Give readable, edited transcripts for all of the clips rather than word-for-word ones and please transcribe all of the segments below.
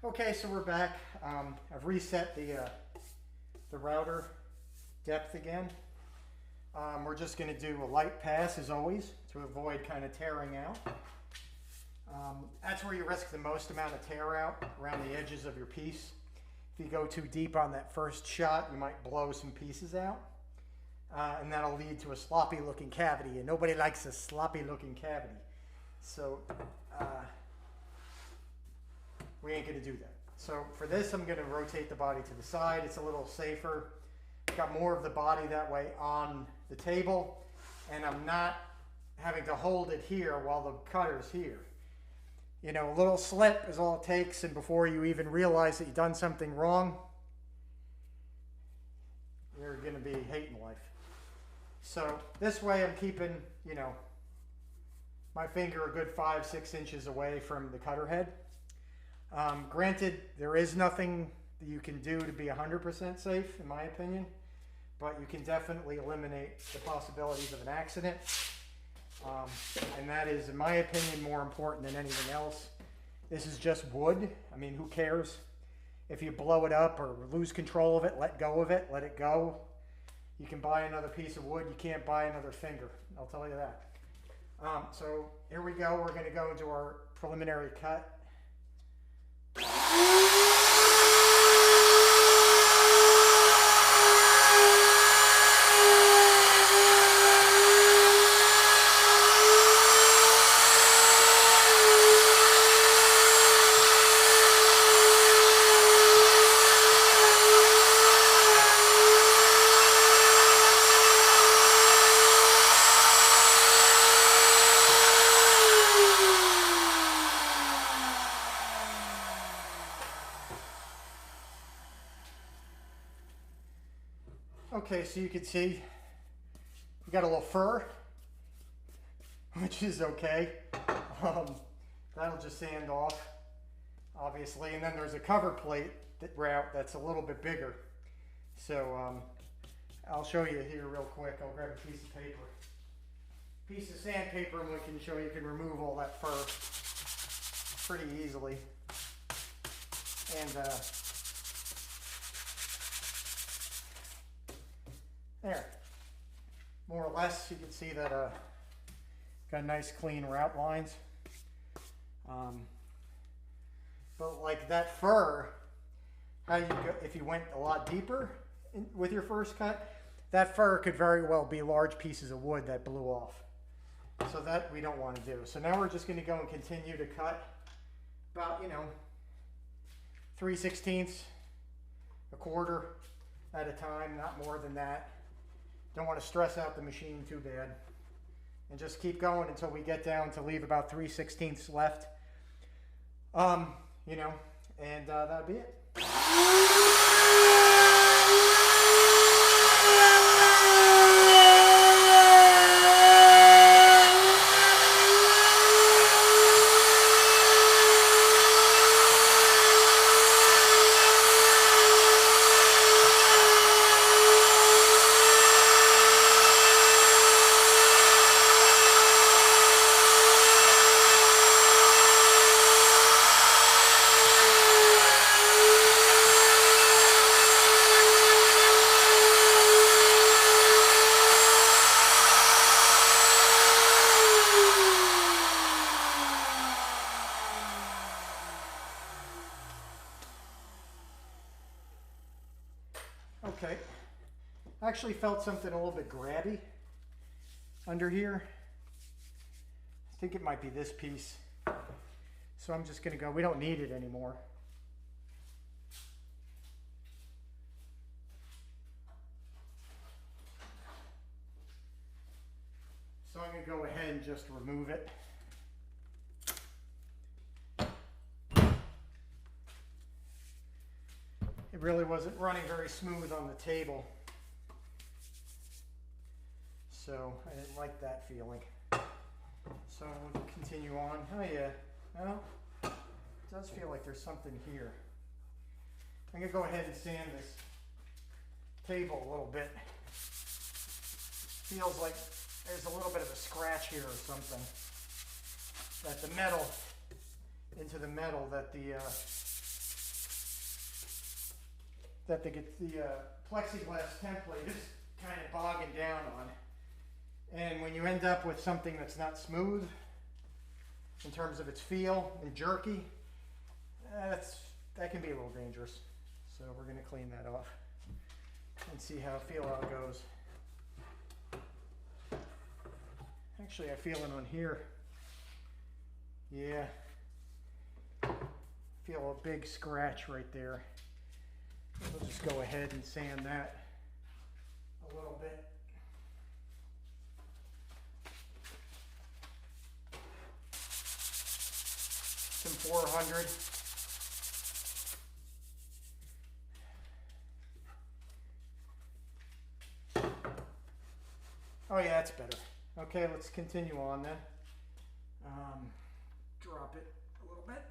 Okay, so we're back. I've reset the router depth again. We're just going to do a light pass as always to avoid kind of tearing out. That's where you risk the most amount of tear out, around the edges of your piece. If you go too deep on that first shot, you might blow some pieces out. And that'll lead to a sloppy looking cavity, and nobody likes a sloppy looking cavity. So we ain't going to do that. So for this, I'm going to rotate the body to the side. It's a little safer. Got more of the body that way on the table, and I'm not having to hold it here while the cutter's here. You know, a little slip is all it takes, and before you even realize that you've done something wrong, you're going to be hating life. So this way I'm keeping, you know, my finger a good 5-6 inches away from the cutter head. Granted, there is nothing that you can do to be 100% safe, in my opinion, but you can definitely eliminate the possibilities of an accident. And that is, in my opinion, more important than anything else. This is just wood. I mean, who cares? If you blow it up or lose control of it, let go of it, let it go. You can buy another piece of wood. You can't buy another finger. I'll tell you that. So here we go. We're going to go into our preliminary cut. Okay, so you can see you got a little fur, which is okay. That'll just sand off, obviously. And then there's a cover plate route that's a little bit bigger. So I'll show you here real quick. I'll grab a piece of paper, piece of sandpaper, and we can show you can remove all that fur pretty easily. And there, more or less, you can see that got nice clean route lines. But like that fur, how you go, if you went a lot deeper with your first cut, that fur could very well be large pieces of wood that blew off. So that we don't want to do. So now we're just going to go and continue to cut about, you know, 3/16, a quarter at a time, not more than that. Don't want to stress out the machine too bad. And just keep going until we get down to leave about 3/16 left. You know, and that'll be it. Okay, I actually felt something a little bit grabby under here. I think it might be this piece. So I'm just going to go, we don't need it anymore. So I'm going to go ahead and just remove it. It really wasn't running very smooth on the table, so I didn't like that feeling. So we'll continue on. Oh yeah, well, it does feel like there's something here. I'm going to go ahead and sand this table a little bit. Feels like there's a little bit of a scratch here or something. That the metal, into the metal, that the that the plexiglass template is kind of bogging down on. And when you end up with something that's not smooth in terms of its feel and jerky, that can be a little dangerous. So we're going to clean that off and see how it goes. Actually, I feel it on here. Yeah. Feel a big scratch right there. We'll just go ahead and sand that a little bit. Some 400. Oh yeah, that's better. Okay, let's continue on then. Drop it a little bit.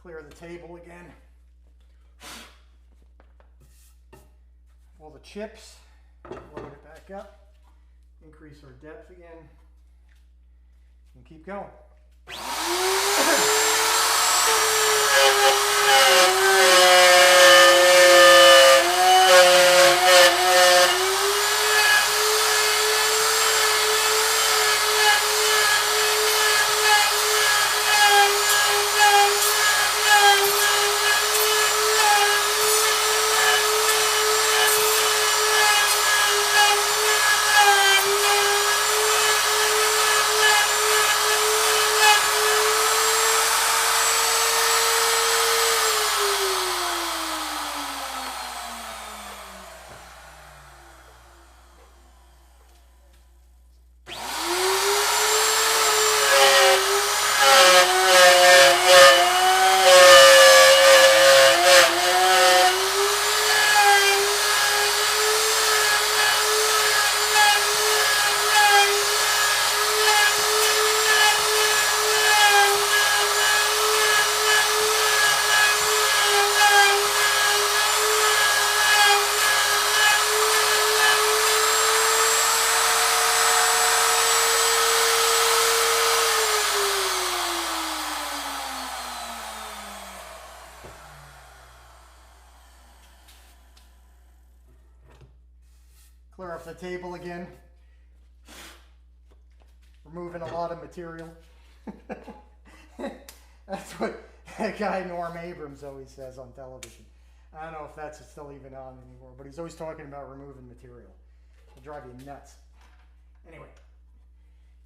Clear the table again. All the chips, load it back up, increase our depth again, and keep going. Clear off the table again. Removing a lot of material. That's what that guy Norm Abrams always says on television. I don't know if that's still even on anymore, but he's always talking about removing material. It'll drive you nuts. Anyway,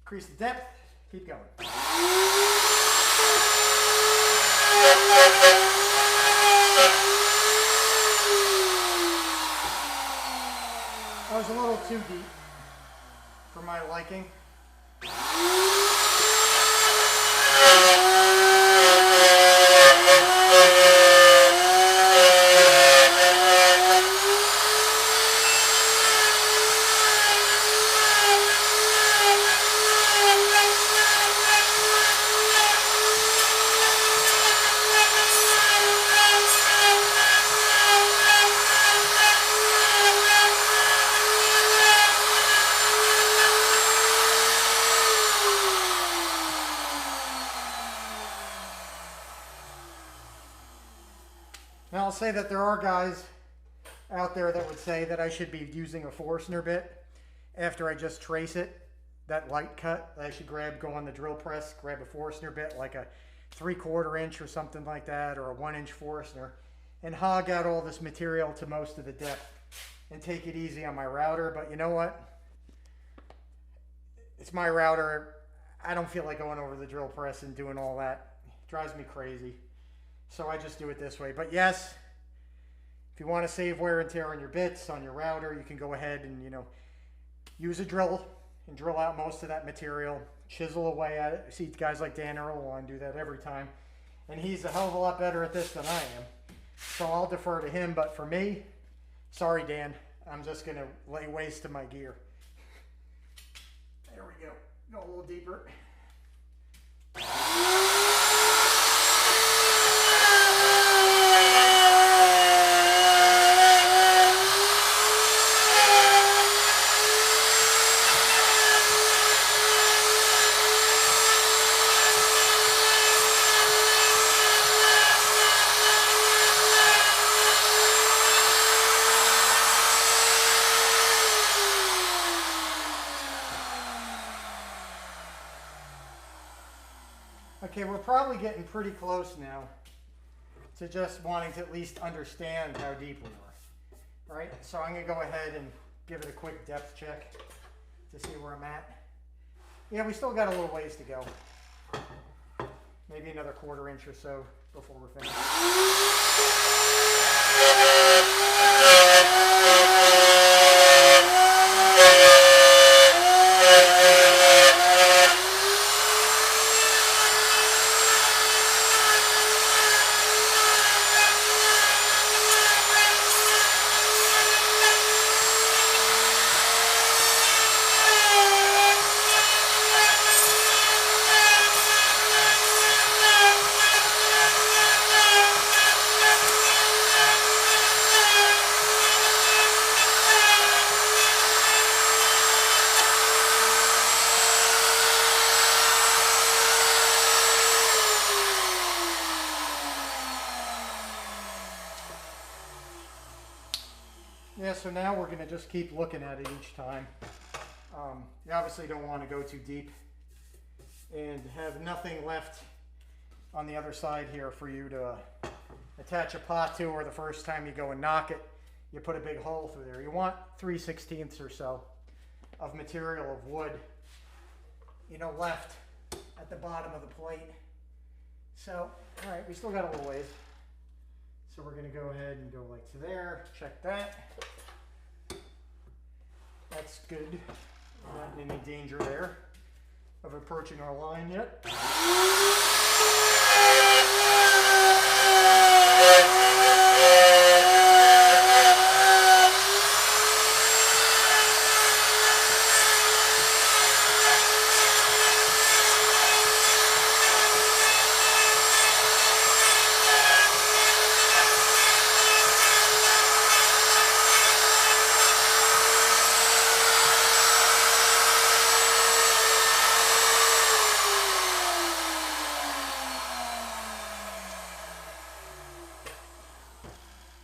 Increase the depth, keep going. That was a little too deep for my liking. Now I'll say that there are guys out there that would say that I should be using a Forstner bit after I just trace it, that light cut. I should go on the drill press, grab a Forstner bit like a 3/4 inch or something like that, or a 1-inch Forstner, and hog out all this material to most of the depth and take it easy on my router. But you know what? It's my router. I don't feel like going over the drill press and doing all that. It drives me crazy. So I just do it this way. But yes, if you want to save wear and tear on your bits, on your router, you can go ahead and, you know, use a drill and drill out most of that material, chisel away at it. You see guys like Dan Erlewine do that every time. And he's a hell of a lot better at this than I am. So I'll defer to him. But for me, sorry, Dan, I'm just going to lay waste to my gear. There we go. Go a little deeper. Okay, we're probably getting pretty close now to just wanting to at least understand how deep we are. All right, so I'm going to go ahead and give it a quick depth check to see where I'm at. Yeah, we still got a little ways to go. Maybe another 1/4 inch or so before we're finished. Yeah, so now we're going to just keep looking at it each time. You obviously don't want to go too deep and have nothing left on the other side here for you to attach a pot to, or the first time you go and knock it, you put a big hole through there. You want 3/16 or so of material of wood, you know, left at the bottom of the plate. So, all right, we still got a little ways. So we're going to go ahead and go like to there, check that. That's good. Not in any danger there of approaching our line yet.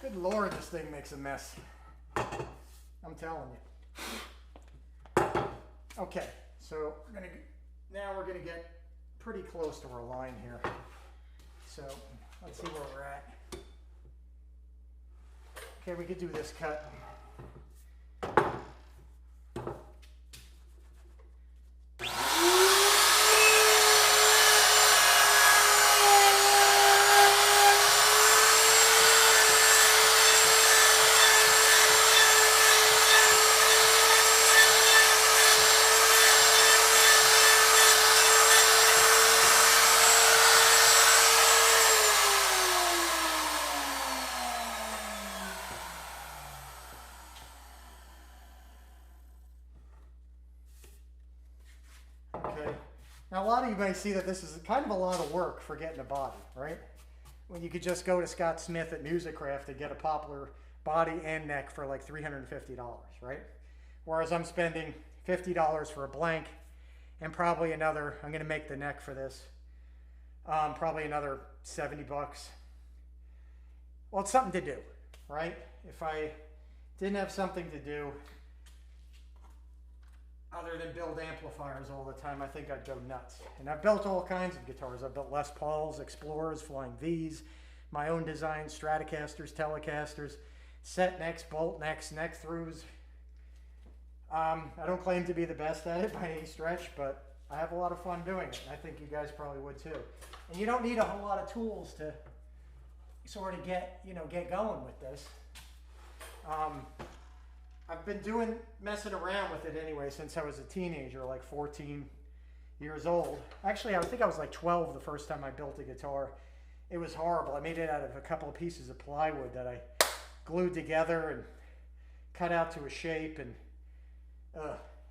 Good Lord, this thing makes a mess. I'm telling you. Okay, so now we're gonna get pretty close to our line here. So let's see where we're at. Okay, we could do this cut. Now, a lot of you may see that this is kind of a lot of work for getting a body, right? When you could just go to Scott Smith at Musicraft and get a poplar body and neck for like $350, right? Whereas I'm spending $50 for a blank and probably another, I'm gonna make the neck for this, probably another 70 bucks. Well, it's something to do, right? If I didn't have something to do other than build amplifiers all the time, I think I'd go nuts. And I've built all kinds of guitars. I've built Les Pauls, Explorers, Flying V's, my own design, Stratocasters, Telecasters, set necks, bolt necks, neck throughs. I don't claim to be the best at it by any stretch, but I have a lot of fun doing it. And I think you guys probably would too. And you don't need a whole lot of tools to sort of get going with this. I've been messing around with it anyway since I was a teenager, like 14 years old. Actually, I think I was like 12 the first time I built a guitar. It was horrible. I made it out of a couple of pieces of plywood that I glued together and cut out to a shape. And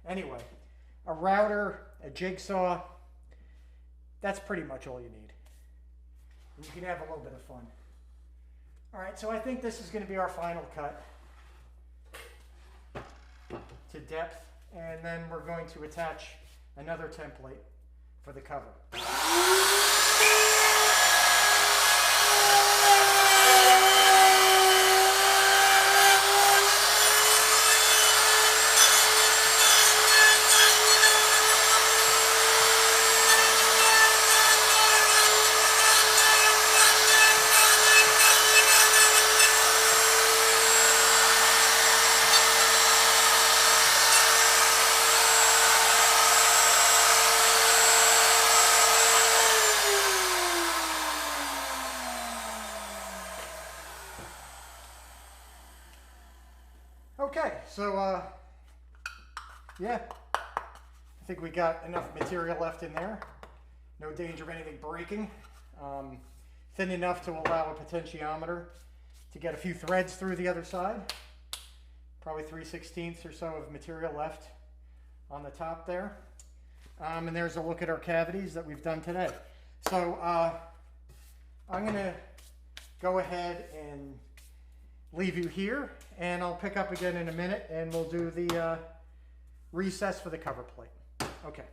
anyway, a router, a jigsaw, that's pretty much all you need. And you can have a little bit of fun. All right, so I think this is going to be our final cut to depth, and then we're going to attach another template for the cover. Okay, so yeah, I think we got enough material left in there. No danger of anything breaking. Thin enough to allow a potentiometer to get a few threads through the other side. Probably 3/16 or so of material left on the top there. And there's a look at our cavities that we've done today. So I'm gonna go ahead and leave you here, and I'll pick up again in a minute and we'll do the recess for the cover plate. Okay.